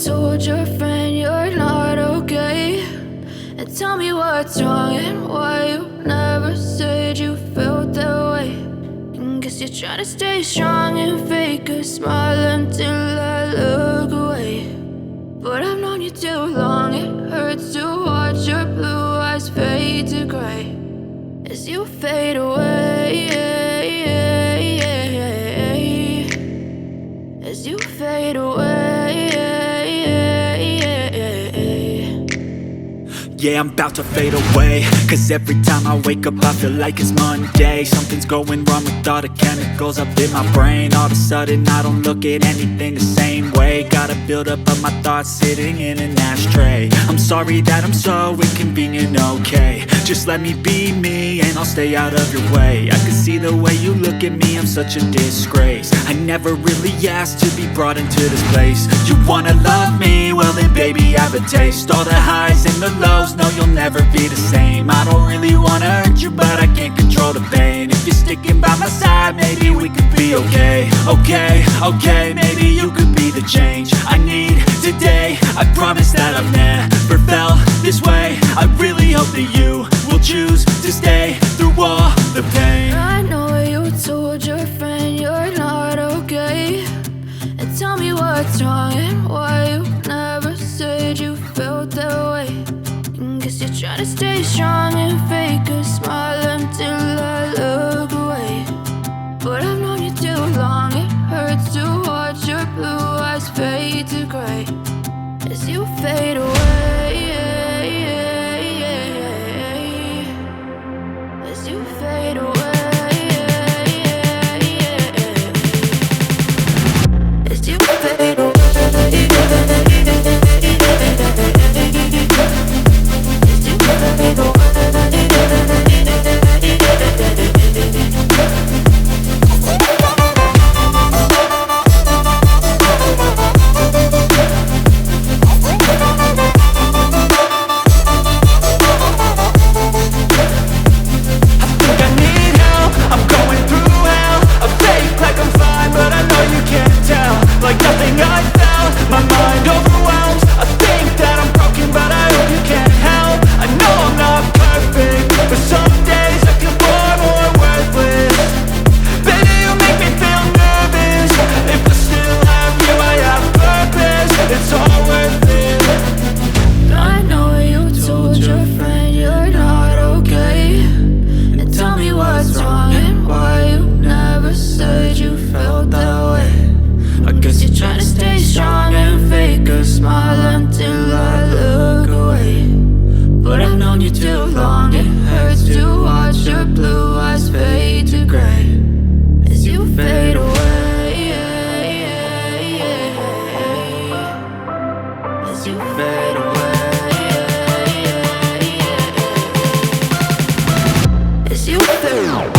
told your friend you're not okay, and tell me what's wrong and why you never said you felt that way. And guess you're trying to stay strong and fake a smile until I look away. But I've known you too long, it hurts to watch your blue eyes fade to gray as you fade away, as you fade away. Yeah, I'm about to fade away, cause every time I wake up I feel like it's Monday. Something's going wrong with all the chemicals up in my brain. All of a sudden I don't look at anything the same way. Gotta build up of my thoughts sitting in an ashtray. I'm sorry that I'm so inconvenient, okay. Just let me be me and I'll stay out of your way. I can see the way you look at me, I'm such a disgrace. I never really asked to be brought into this place. You wanna love me? Well then baby I have a taste. All the highs and the lows, no you'll never be the same. I don't really wanna hurt you but I can't control the pain. If you're sticking by my side maybe we could be okay. Okay, maybe you could be the change I need today. I promise that I've never felt this way. I really hope that you will choose to stay through all the pain. I know you told your friend you're not okay, and tell me what's wrong and why you never said you felt that way. And guess you're trying to stay strong and fake a smile until I look away. But I've known you too long, it hurts to watch your blue eyes fade to gray as you fade away, as you fade away, as you fade away. Like nothing I felt, my mind overwhelms. I think that I'm broken but I hope you can't help. I know I'm not perfect, but some days I feel far more worthless. Baby, you make me feel nervous. If I still have you, I have purpose. It's all worth it. I know you told your friend you're not okay, and tell me what's wrong and why you never said you felt that way. I guess you're trying to stay strong and fake a smile until I look away. But I've known you too long, it hurts to watch your blue eyes fade to gray as you fade away, as you fade away, as you fade away.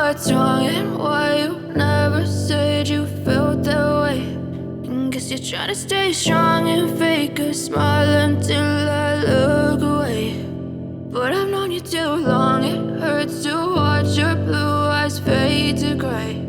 What's wrong and why you never said you felt that way. And guess you're trying to stay strong and fake a smile until I look away. But I've known you too long, it hurts to watch your blue eyes fade to gray.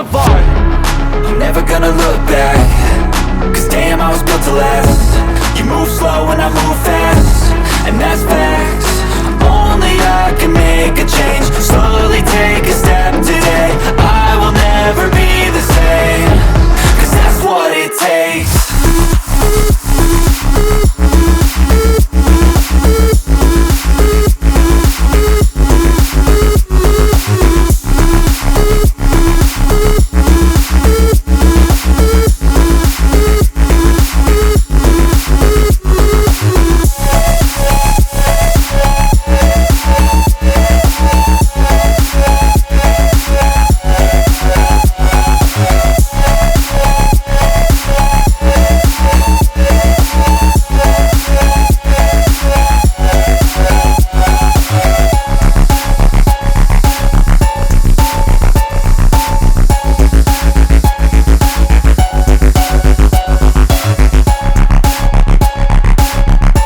of art. I'm never gonna look back, cause damn, I was built to last. You move slow and I move fast, and that's facts. Only I can make a change, slowly take a step today.